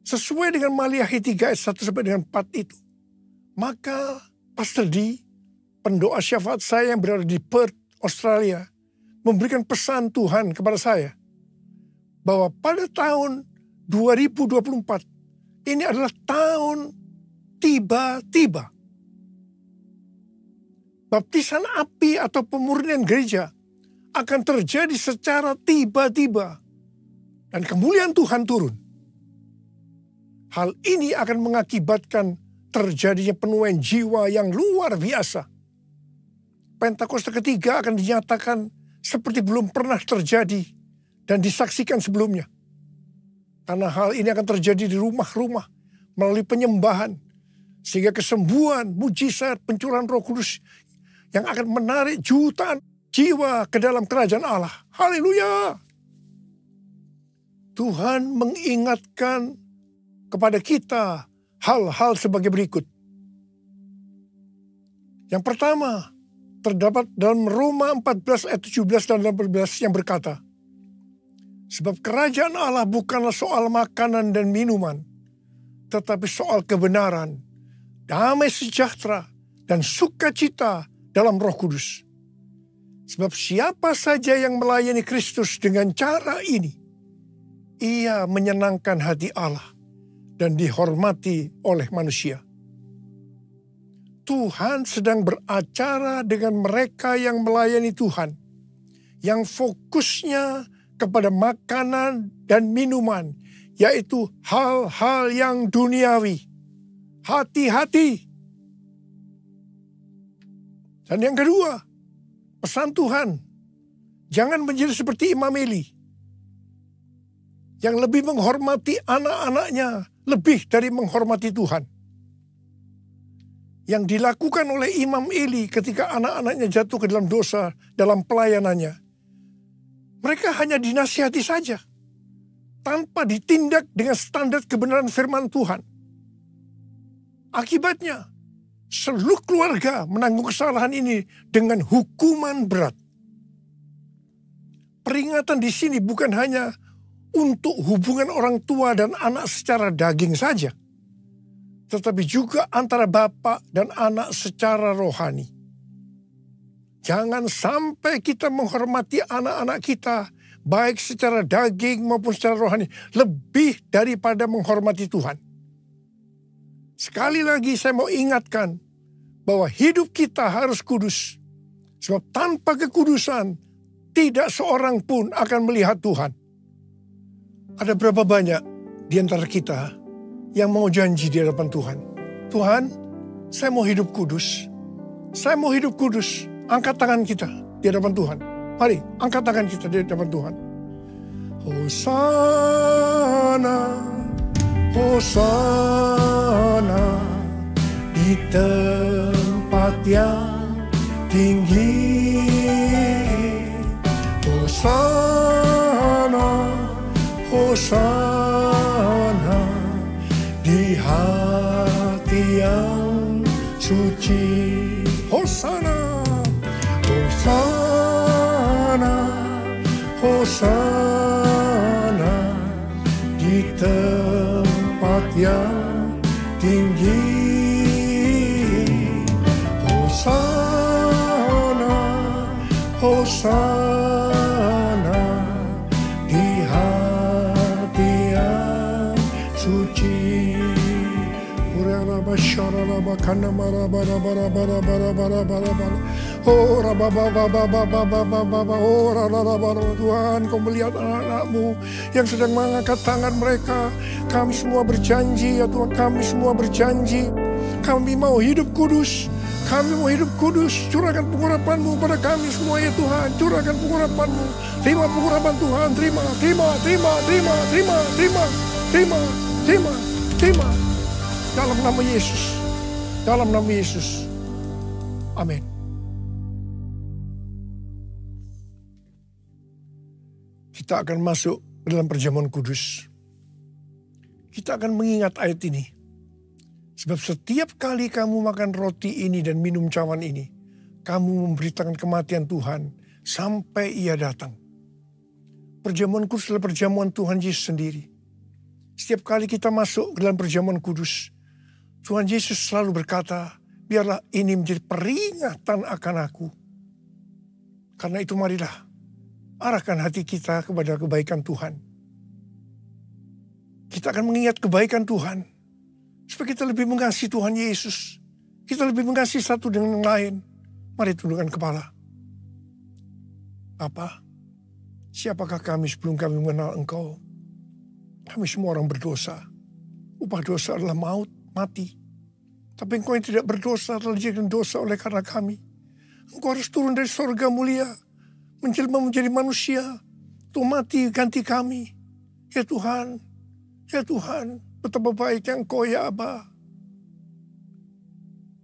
Sesuai dengan Maliakhi 3 ayat 1-4 itu, maka Pastor D, pendoa syafaat saya yang berada di Perth, Australia, memberikan pesan Tuhan kepada saya bahwa pada tahun 2024 ini adalah tahun tiba-tiba. Baptisan api atau pemurnian gereja akan terjadi secara tiba-tiba dan kemuliaan Tuhan turun. Hal ini akan mengakibatkan terjadinya penuaian jiwa yang luar biasa. Pentakosta ketiga akan dinyatakan seperti belum pernah terjadi dan disaksikan sebelumnya. Karena hal ini akan terjadi di rumah-rumah melalui penyembahan, sehingga kesembuhan, mujizat, pencurahan Roh Kudus yang akan menarik jutaan jiwa ke dalam kerajaan Allah. Haleluya! Tuhan mengingatkan kepada kita hal-hal sebagai berikut. Yang pertama, terdapat dalam Roma 14 ayat 17 dan 18 yang berkata, sebab kerajaan Allah bukanlah soal makanan dan minuman, tetapi soal kebenaran, damai sejahtera, dan sukacita dalam Roh Kudus. Sebab siapa saja yang melayani Kristus dengan cara ini, ia menyenangkan hati Allah dan dihormati oleh manusia. Tuhan sedang beracara dengan mereka yang melayani Tuhan, yang fokusnya kepada makanan dan minuman, yaitu hal-hal yang duniawi. Hati-hati. Dan yang kedua, pesan Tuhan, jangan menjadi seperti Imam Eli, yang lebih menghormati anak-anaknya lebih dari menghormati Tuhan. Yang dilakukan oleh Imam Eli ketika anak-anaknya jatuh ke dalam dosa dalam pelayanannya. Mereka hanya dinasihati saja, tanpa ditindak dengan standar kebenaran firman Tuhan. Akibatnya, seluruh keluarga menanggung kesalahan ini dengan hukuman berat. Peringatan di sini bukan hanya untuk hubungan orang tua dan anak secara daging saja, tetapi juga antara bapak dan anak secara rohani. Jangan sampai kita menghormati anak-anak kita, baik secara daging maupun secara rohani, lebih daripada menghormati Tuhan. Sekali lagi saya mau ingatkan bahwa hidup kita harus kudus. Sebab tanpa kekudusan, tidak seorang pun akan melihat Tuhan. Ada berapa banyak di antara kita yang mau janji di hadapan Tuhan. Tuhan, saya mau hidup kudus. Saya mau hidup kudus. Angkat tangan kita di hadapan Tuhan. Mari, angkat tangan kita di hadapan Tuhan. Hosana, Hosana, di tempat yang tinggi. Hosana, Hosana, di hati yang suci. Hosana, Hosana, Hosana, di tempat yang tinggi. Hosana, Hosana, di hati yang suci. Tuhan, Kau melihat anak-anak-Mu yang sedang mengangkat tangan mereka. Kami semua berjanji, ya Tuhan, kami semua berjanji. Kami mau hidup kudus. Kami mau hidup kudus. Curahkan pengurapan-Mu pada kami semua, ya Tuhan. Curahkan pengurapan-Mu. Terima pengurapan Tuhan. Terima. Dalam nama Yesus. Dalam nama Yesus. Amin. Kita akan masuk ke dalam perjamuan kudus. Kita akan mengingat ayat ini. Sebab setiap kali kamu makan roti ini dan minum cawan ini, kamu memberitakan kematian Tuhan sampai Ia datang. Perjamuan kudus adalah perjamuan Tuhan Yesus sendiri. Setiap kali kita masuk ke dalam perjamuan kudus, Tuhan Yesus selalu berkata, biarlah ini menjadi peringatan akan aku. Karena itu marilah arahkan hati kita kepada kebaikan Tuhan. Kita akan mengingat kebaikan Tuhan. Supaya kita lebih mengasihi Tuhan Yesus. Kita lebih mengasihi satu dengan yang lain. Mari tundukkan kepala. Bapa, siapakah kami sebelum kami mengenal Engkau? Kami semua orang berdosa. Upah dosa adalah maut, mati. Tapi Engkau yang tidak berdosa telah dijadikan dosa oleh karena kami. Engkau harus turun dari sorga mulia, menjelma menjadi manusia, untuk mati ganti kami. Ya Tuhan, betapa baiknya Engkau ya Aba.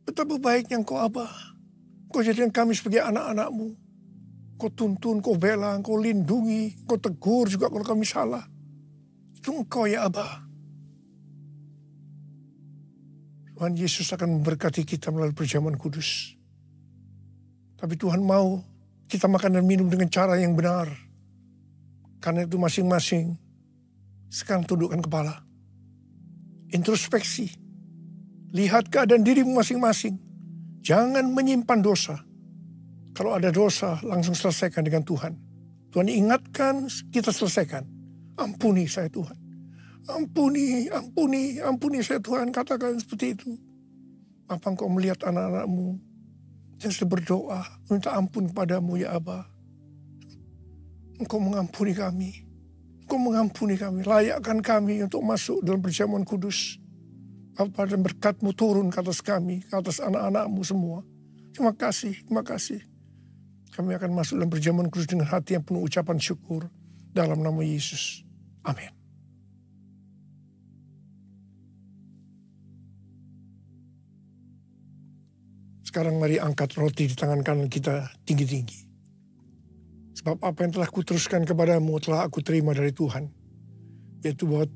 Betapa baiknya Engkau Aba. Engkau jadikan kami sebagai anak-anak-Mu. Engkau tuntun, Engkau bela, Engkau lindungi, Engkau tegur juga kalau kami salah. Itu Engkau ya Aba. Tuhan Yesus akan memberkati kita melalui perjamuan kudus. Tapi Tuhan mau kita makan dan minum dengan cara yang benar. Karena itu masing-masing sekarang tundukkan kepala. Introspeksi. Lihat keadaan dirimu masing-masing. Jangan menyimpan dosa. Kalau ada dosa langsung selesaikan dengan Tuhan. Tuhan ingatkan, kita selesaikan. Ampuni saya Tuhan. Ampuni saya Tuhan. Katakan seperti itu. Apa engkau melihat anak-anakmu yang sedang berdoa, minta ampun padamu ya Aba. Engkau mengampuni kami. Engkau mengampuni kami. Layakkan kami untuk masuk dalam perjamuan kudus. Bapa, dan berkat-Mu turun ke atas kami, ke atas anak-anak-Mu semua. Terima kasih. Kami akan masuk dalam perjamuan kudus dengan hati yang penuh ucapan syukur. Dalam nama Yesus. Amin. Sekarang mari angkat roti di tangan kanan kita tinggi-tinggi. Sebab apa yang telah kuteruskan kepadamu telah aku terima dari Tuhan. Yaitu bahwa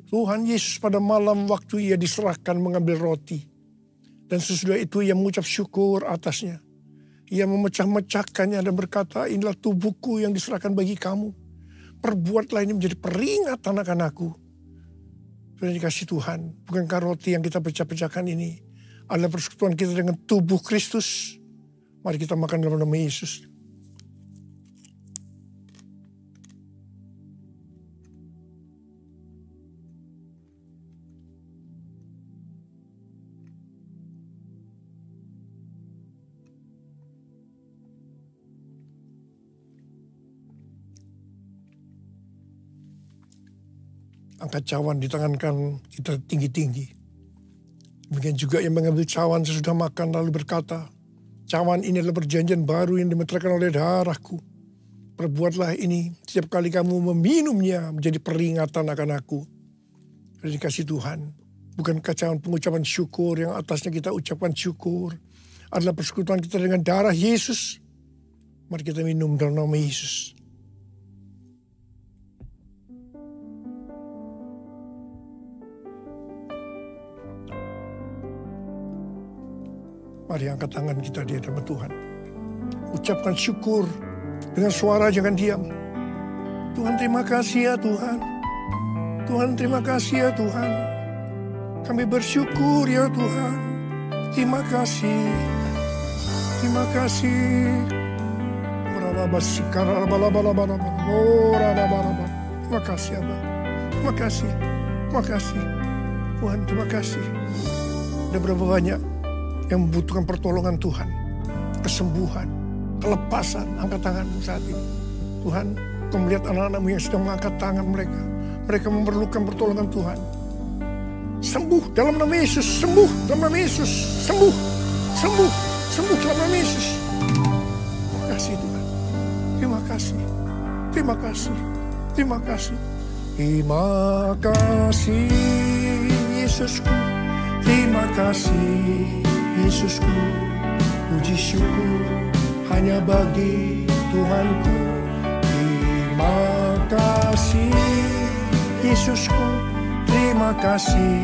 Tuhan Yesus pada malam waktu ia diserahkan mengambil roti. Dan sesudah itu ia mengucap syukur atasnya. Ia memecah-mecahkannya dan berkata, inilah tubuhku yang diserahkan bagi kamu. Perbuatlah ini menjadi peringatan akan aku. Sudah dikasih Tuhan, bukankah roti yang kita pecah-pecahkan ini adalah persekutuan kita dengan tubuh Kristus? Mari kita makan dalam nama Yesus. Angkat cawan di tangan kanan kita tinggi-tinggi. Demikian juga yang mengambil cawan sesudah makan lalu berkata, cawan ini adalah perjanjian baru yang dimeteraikan oleh darahku. Perbuatlah ini setiap kali kamu meminumnya menjadi peringatan akan aku. Sudah dikasih Tuhan. Bukankah cawan pengucapan syukur yang atasnya kita ucapkan syukur adalah persekutuan kita dengan darah Yesus? Mari kita minum dalam nama Yesus. Mari angkat tangan kita di hadapan Tuhan. Ucapkan syukur dengan suara, jangan diam. Tuhan terima kasih ya Tuhan. Tuhan terima kasih ya Tuhan. Kami bersyukur ya Tuhan. Terima kasih. Terima kasih. Terima kasih Abah. Terima kasih. Terima kasih. Tuhan terima kasih. Ada berapa banyak yang membutuhkan pertolongan Tuhan, kesembuhan, kelepasan. Angkat tanganmu saat ini. Tuhan, Kau melihat anak-anakmu yang sedang mengangkat tangan mereka. Mereka memerlukan pertolongan Tuhan. Sembuh dalam nama Yesus, sembuh dalam nama Yesus, sembuh dalam nama Yesus. Terima kasih Tuhan. Terima kasih. Terima kasih. Terima kasih. Terima kasih Yesusku. Terima kasih Yesusku, puji syukur hanya bagi Tuhanku. Terima kasih Yesusku, terima kasih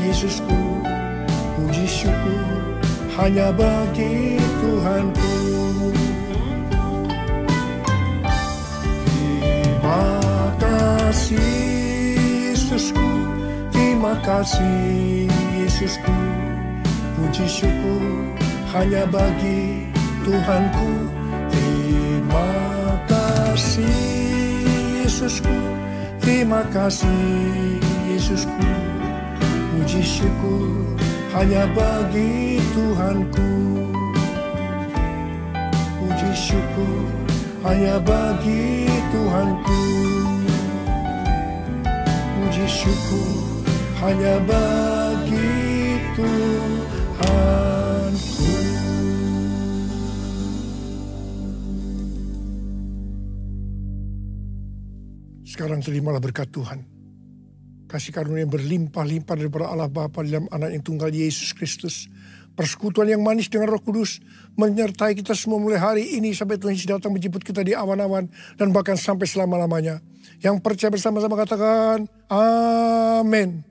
Yesusku, puji syukur hanya bagi Tuhanku. Terima kasih Yesusku, terima kasih Yesusku, puji syukur hanya bagi Tuhanku. Terima kasih Yesusku, terima kasih Yesusku, puji syukur hanya bagi Tuhanku. Puji syukur hanya bagi Tuhanku. Puji syukur hanya bagi Tuhanku. Sekarang terimalah berkat Tuhan. Kasih karunia yang berlimpah-limpah daripada Allah Bapa dalam Anak yang tunggal Yesus Kristus. Persekutuan yang manis dengan Roh Kudus menyertai kita semua mulai hari ini sampai Tuhan Yesus datang menjemput kita di awan-awan dan bahkan sampai selama-lamanya. Yang percaya bersama-sama katakan amin.